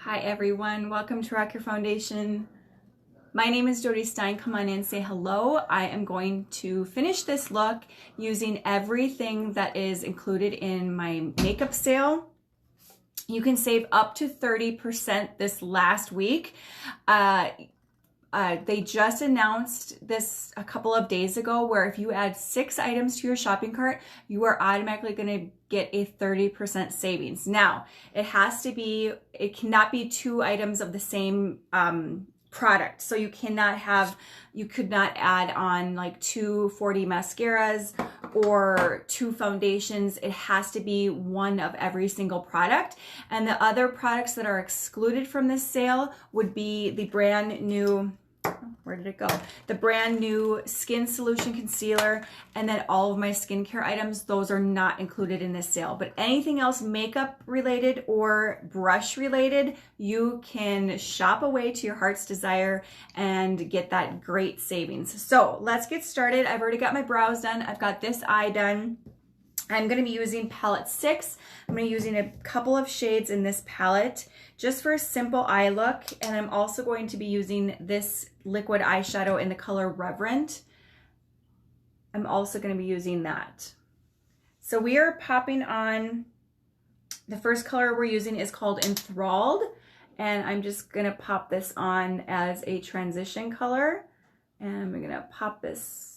Hi everyone, welcome to Rock Your Foundation. My name is Jody Stein. Come on in, say hello. I am going to finish this look using everything that is included in my makeup sale. You can save up to 30% this last week. They just announced this a couple of days ago where if you add 6 items to your shopping cart, you are automatically going to get a 30% savings. Now, it cannot be 2 items of the same product. So you could not add on like 2 4D mascaras or 2 foundations. It has to be one of every single product. And the other products that are excluded from this sale would be the brand new, where did it go? The brand new Skin Solution Concealer, and then all of my skincare items, those are not included in this sale. But anything else makeup related or brush related, you can shop away to your heart's desire and get that great savings. So let's get started. I've already got my brows done. I've got this eye done. I'm going to be using palette 6. I'm going to be using a couple of shades in this palette just for a simple eye look. And I'm also going to be using this liquid eyeshadow in the color Reverent. I'm also going to be using that. So we are popping on, the first color we're using is called Enthralled. And I'm just going to pop this on as a transition color. And I'm going to pop this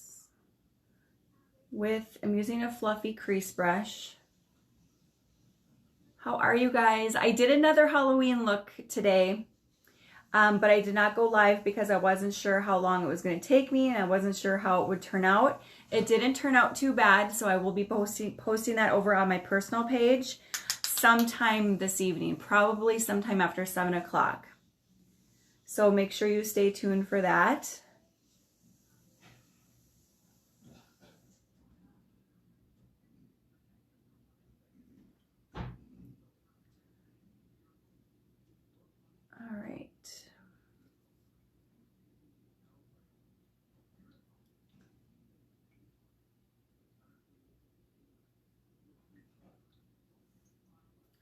I'm using a fluffy crease brush. How are you guys? I did another Halloween look today, but I did not go live because I wasn't sure how long it was going to take me and I wasn't sure how it would turn out. It didn't turn out too bad, so I will be posting that over on my personal page sometime this evening, probably sometime after 7 o'clock. So make sure you stay tuned for that.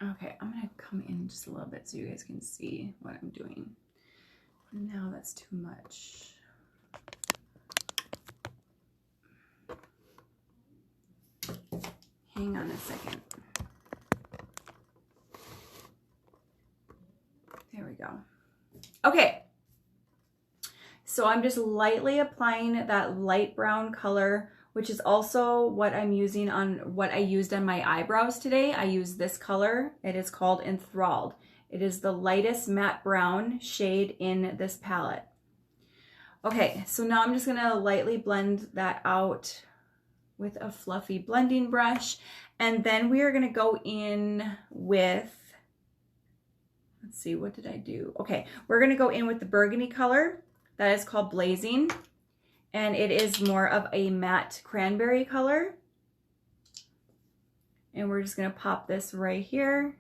Okay, I'm gonna come in just a little bit so you guys can see what I'm doing. Now that's too much. Hang on a second. There we go. Okay, so I'm just lightly applying that light brown color, which is also what I'm using on what I used on my eyebrows today. I used this color. It is called Enthralled. It is the lightest matte brown shade in this palette. Okay, so now I'm just gonna lightly blend that out with a fluffy blending brush. And then we are gonna go in with, let's see, what did I do? Okay, we're gonna go in with the burgundy color that is called Blazing. And it is more of a matte cranberry color. And we're just gonna pop this right here.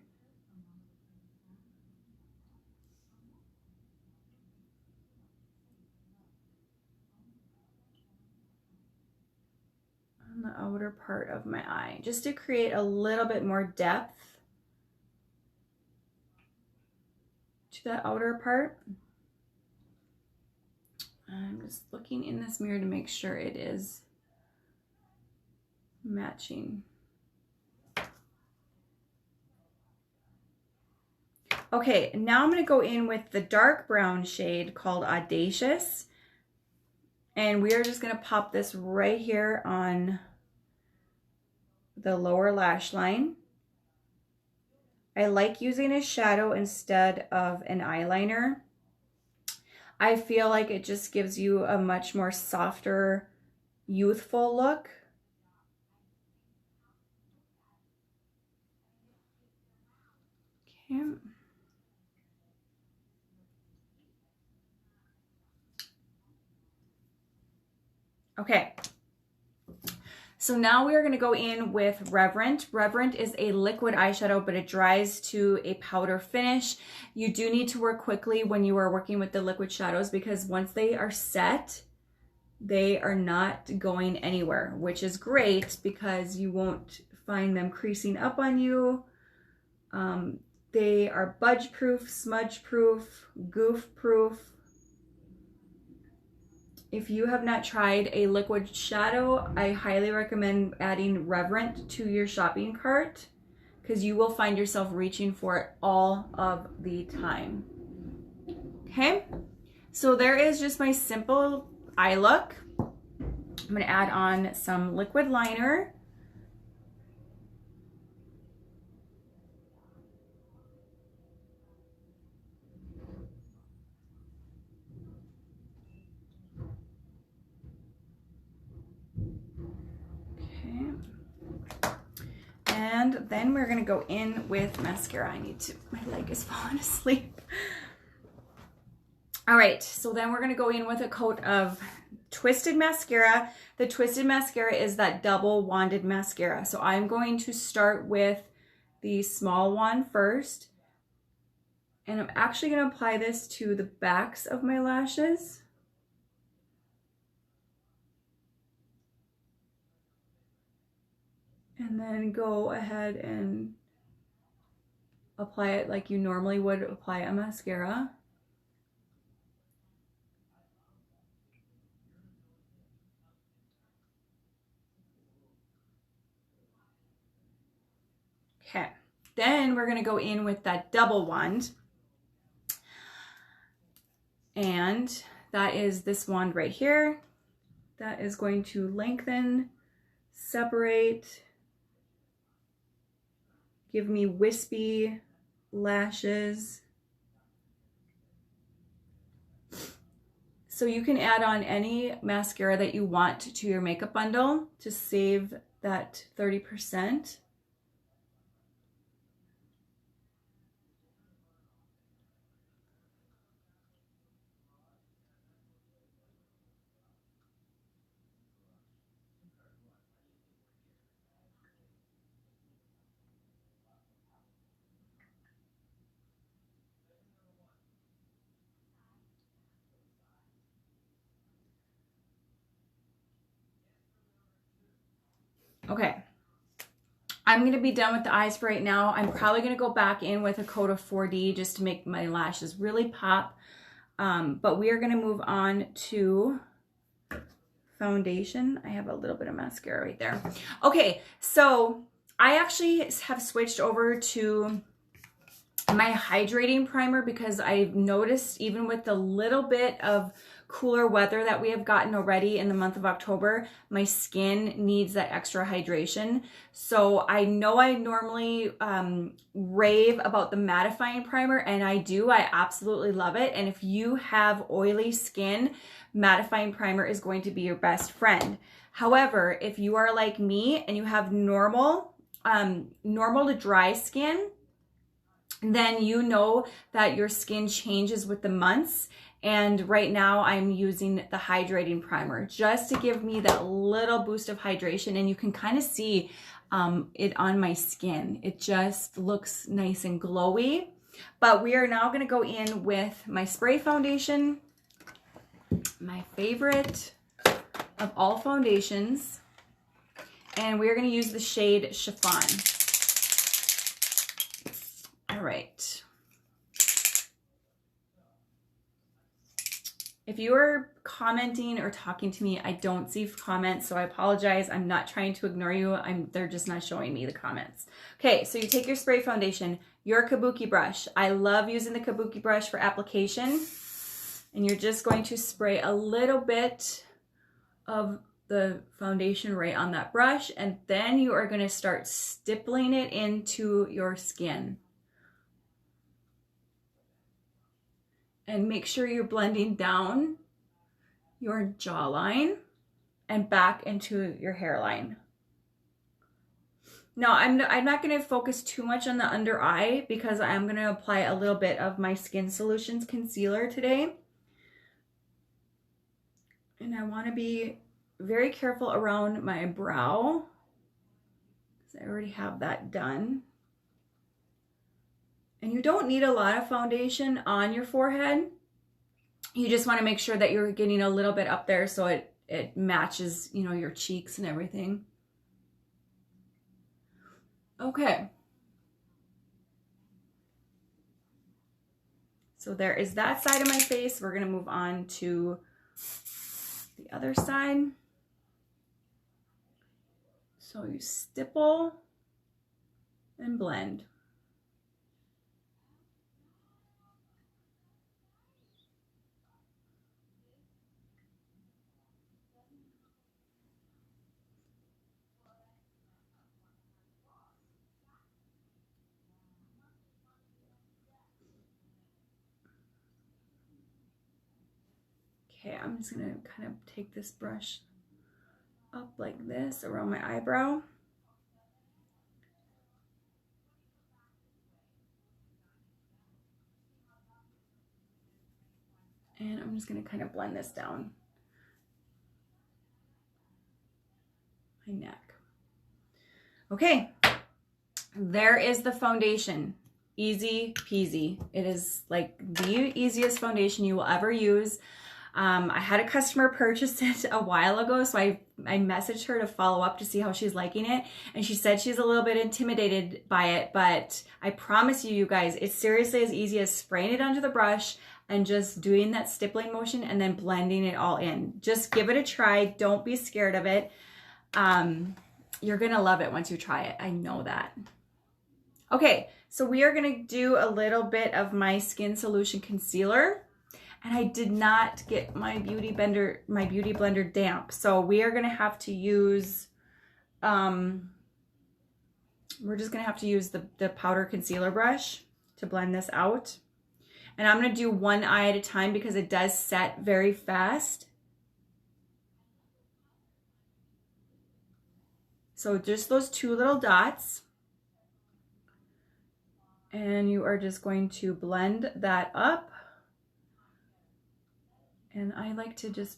On the outer part of my eye, just to create a little bit more depth to that outer part. I'm just looking in this mirror to make sure it is matching. Okay, now I'm going to go in with the dark brown shade called Audacious. And we are just going to pop this right here on the lower lash line. I like using a shadow instead of an eyeliner. I feel like it just gives you a much more softer, youthful look. Okay. Okay. So now we are going to go in with Reverent. Reverent is a liquid eyeshadow, but it dries to a powder finish. You do need to work quickly when you are working with the liquid shadows because once they are set, they are not going anywhere, which is great because you won't find them creasing up on you. They are budge proof, smudge proof, goof proof. If you have not tried a liquid shadow, I highly recommend adding Reverent to your shopping cart because you will find yourself reaching for it all of the time. Okay, so there is just my simple eye look. I'm gonna add on some liquid liner. And then we're gonna go in with mascara. My leg is falling asleep. All right, so then we're gonna go in with a coat of Twisted mascara. The Twisted mascara is that double wanded mascara. So I'm going to start with the small one first. And I'm actually gonna apply this to the backs of my lashes. And then go ahead and apply it like you normally would apply a mascara. Okay, then we're gonna go in with that double wand. And that is this wand right here. That is going to lengthen, separate, give me wispy lashes. So you can add on any mascara that you want to your makeup bundle to save that 30%. Okay, I'm gonna be done with the eyes for right now. I'm probably gonna go back in with a coat of 4D just to make my lashes really pop. But we are gonna move on to foundation. I have a little bit of mascara right there. Okay, so I actually have switched over to my hydrating primer because I've noticed even with the little bit of cooler weather that we have gotten already in the month of October, my skin needs that extra hydration. So I know I normally rave about the mattifying primer, and I do. I absolutely love it. And if you have oily skin, mattifying primer is going to be your best friend. However, if you are like me and you have normal to dry skin, then you know that your skin changes with the months. And right now I'm using the hydrating primer just to give me that little boost of hydration. And you can kind of see it on my skin. It just looks nice and glowy. But we are now gonna go in with my spray foundation, my favorite of all foundations. And we're gonna use the shade Chiffon. All right. If you are commenting or talking to me, I don't see comments, so I apologize. I'm not trying to ignore you. They're just not showing me the comments. Okay, so you take your spray foundation, your kabuki brush. I love using the kabuki brush for application. And you're just going to spray a little bit of the foundation right on that brush, and then you are going to start stippling it into your skin. And make sure you're blending down your jawline and back into your hairline. Now, I'm not going to focus too much on the under eye because I'm going to apply a little bit of my Skin Solutions concealer today. And I want to be very careful around my brow because I already have that done. And you don't need a lot of foundation on your forehead. You just want to make sure that you're getting a little bit up there so it matches, you know, your cheeks and everything. Okay. So there is that side of my face. We're gonna move on to the other side. So you stipple and blend. Okay, I'm just gonna kind of take this brush up like this around my eyebrow. And I'm just gonna kind of blend this down my neck. Okay, there is the foundation. Easy peasy. It is like the easiest foundation you will ever use. I had a customer purchase it a while ago, so I messaged her to follow up to see how she's liking it. And she said she's a little bit intimidated by it, but I promise you, you guys, it's seriously as easy as spraying it onto the brush and just doing that stippling motion and then blending it all in. Just give it a try. Don't be scared of it. You're gonna love it once you try it. I know that. Okay, so we are gonna do a little bit of my Skin Solution Concealer. And I did not get my beauty blender damp. So we are gonna have to use, we're just gonna have to use the powder concealer brush to blend this out. And I'm gonna do one eye at a time because it does set very fast. So just those two little dots. And you are just going to blend that up. And I like to just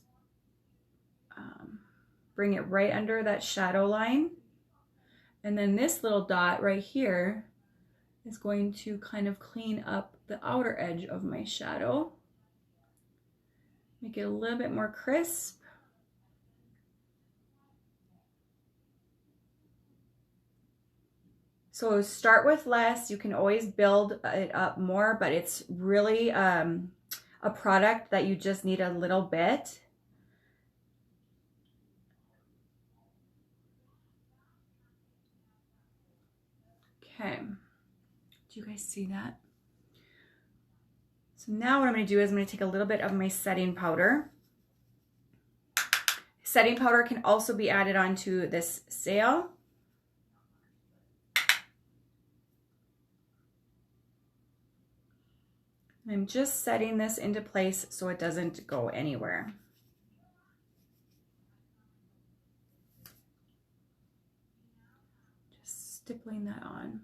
bring it right under that shadow line. And then this little dot right here is going to kind of clean up the outer edge of my shadow. Make it a little bit more crisp. So start with less. You can always build it up more, but it's really a product that you just need a little bit. Okay, do you guys see that? So now what I'm going to do is I'm going to take a little bit of my setting powder. Setting powder can also be added onto this sail. I'm just setting this into place so it doesn't go anywhere. Just stippling that on.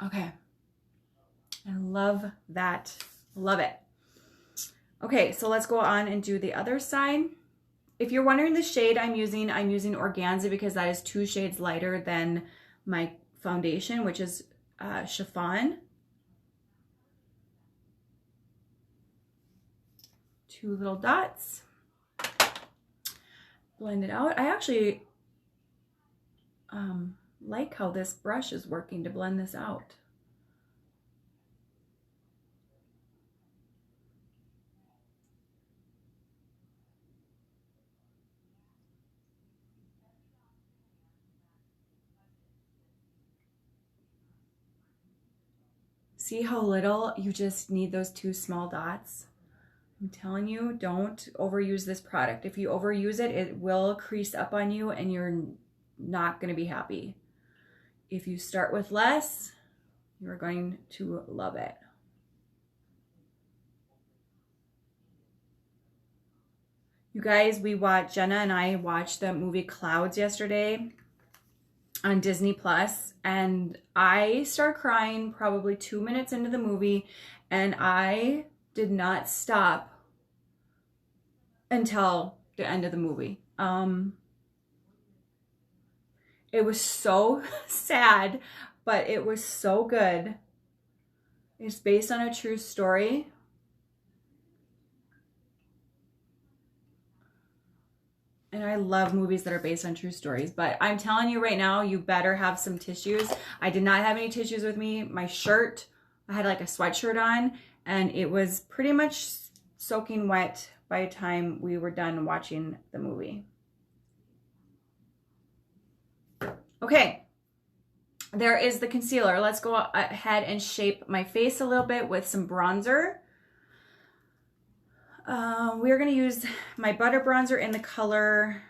Okay. I love that. Love it. Okay, so let's go on and do the other side. If you're wondering the shade I'm using Organza because that is 2 shades lighter than my foundation, which is Chiffon. 2 little dots. Blend it out. I actually like how this brush is working to blend this out. See how little you just need those 2 small dots? I'm telling you, don't overuse this product. If you overuse it, it will crease up on you and you're not going to be happy. If you start with less, you're going to love it. You guys, Jenna and I watched the movie Clouds yesterday on Disney Plus, and I started crying probably 2 minutes into the movie, and I did not stop until the end of the movie. It was so sad, but it was so good. It's based on a true story. And I love movies that are based on true stories, but I'm telling you right now, you better have some tissues. I did not have any tissues with me. My shirt I had like a sweatshirt on, and it was pretty much soaking wet by the time we were done watching the movie. Okay, there is the concealer. Let's go ahead and shape my face a little bit with some bronzer. We're going to use my butter bronzer in the color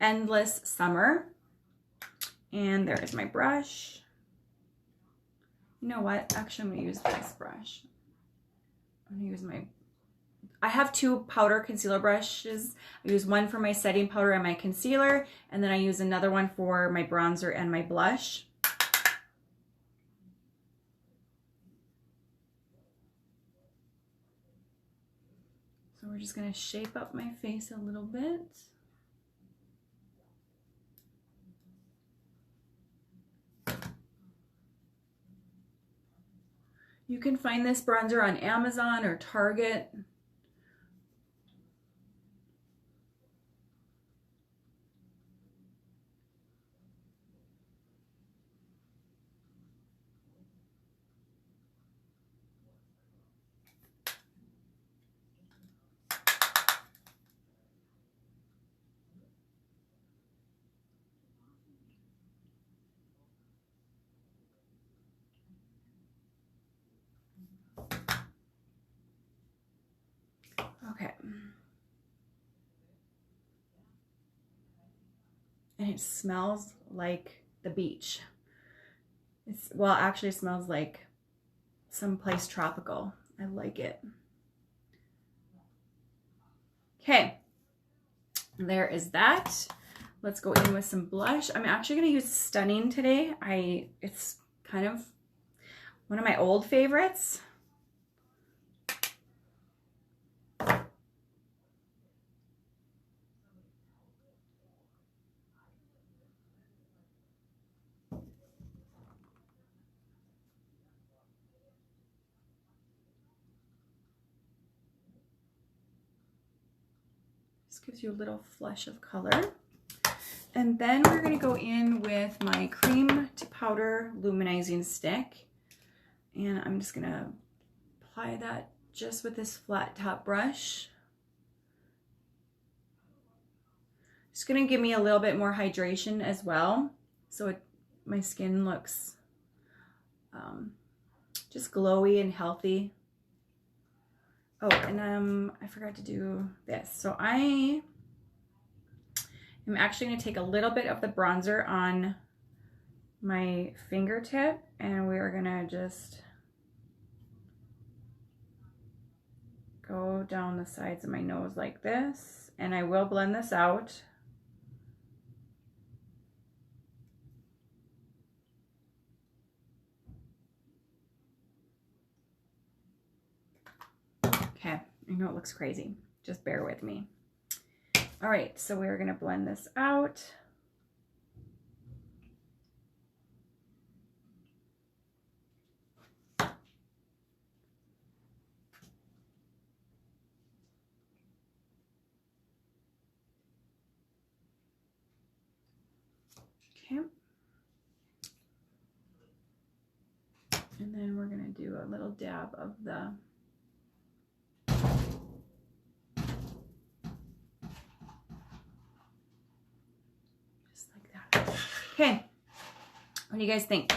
Endless Summer. And there is my brush. You know what? Actually, I'm going to use this brush. I'm going to use I have two powder concealer brushes. I use one for my setting powder and my concealer, and then I use another one for my bronzer and my blush. So we're just going to shape up my face a little bit. You can find this bronzer on Amazon or Target. Okay. And it smells like the beach. Well, actually it smells like someplace tropical. I like it. Okay. There is that. Let's go in with some blush. I'm actually going to use Stunning today. It's kind of one of my old favorites. Just gives you a little flush of color. And then we're going to go in with my cream to powder luminizing stick. And I'm just going to apply that just with this flat top brush. It's going to give me a little bit more hydration as well. So my skin looks just glowy and healthy. Oh, and I forgot to do this. So I am actually going to take a little bit of the bronzer on my fingertip, and we are going to just go down the sides of my nose like this, and I will blend this out. Okay, I know it looks crazy. Just bear with me. All right, so we're gonna blend this out. Okay. And then we're gonna do a little dab of the okay, what do you guys think?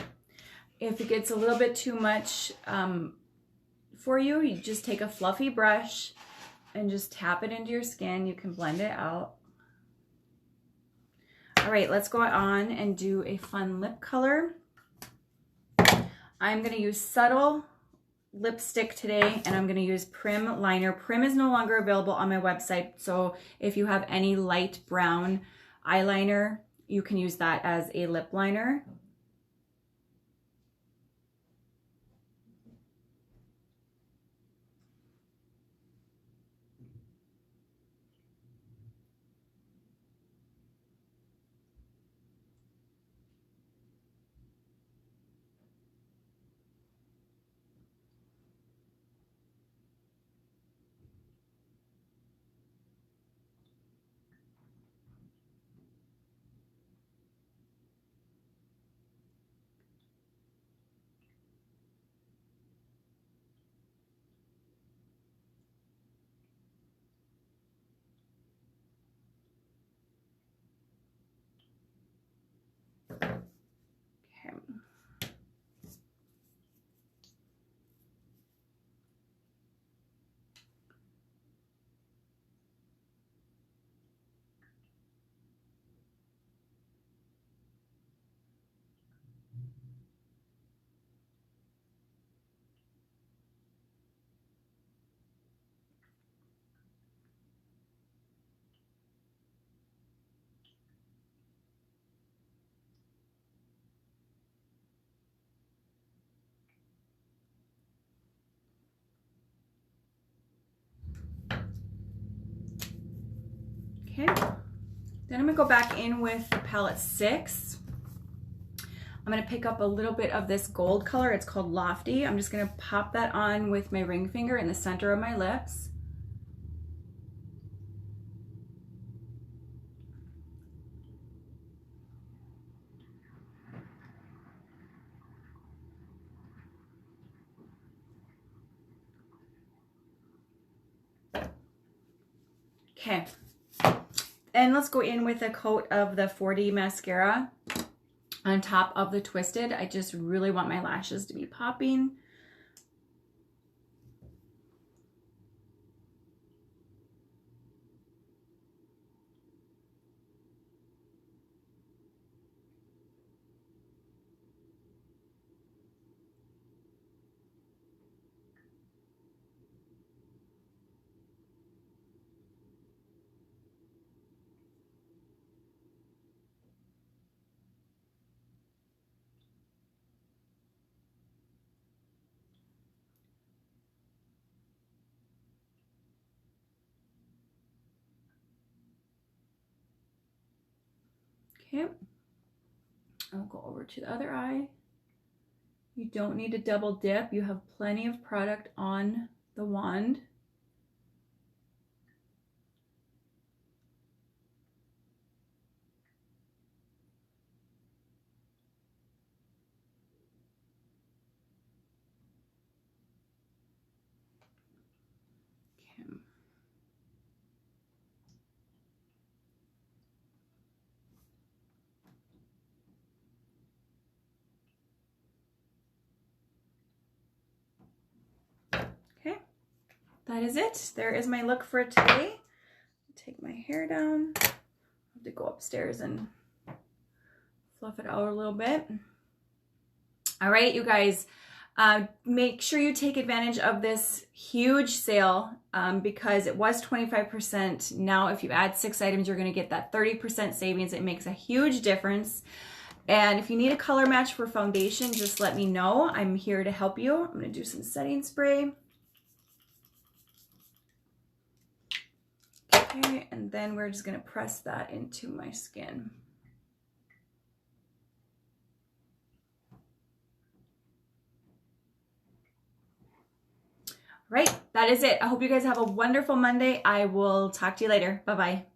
If it gets a little bit too much for you, you just take a fluffy brush and just tap it into your skin. You can blend it out. All right, let's go on and do a fun lip color. I'm gonna use Subtle lipstick today, and I'm gonna use Prim liner. Prim is no longer available on my website, so if you have any light brown eyeliner, you can use that as a lip liner. Okay, then I'm gonna go back in with palette 6. I'm gonna pick up a little bit of this gold color. It's called Lofty. I'm just gonna pop that on with my ring finger in the center of my lips. Okay, and let's go in with a coat of the 4D mascara on top of the Twisted. I just really want my lashes to be popping. Okay, I'll go over to the other eye. You don't need to double dip. You have plenty of product on the wand. Okay, that is it. There is my look for today. Take my hair down. I have to go upstairs and fluff it out a little bit. All right, you guys, make sure you take advantage of this huge sale because it was 25%. Now, if you add 6 items, you're going to get that 30% savings. It makes a huge difference. And if you need a color match for foundation, just let me know. I'm here to help you. I'm going to do some setting spray. Okay, and then we're just going to press that into my skin. Right, that is it. I hope you guys have a wonderful Monday. I will talk to you later. Bye-bye.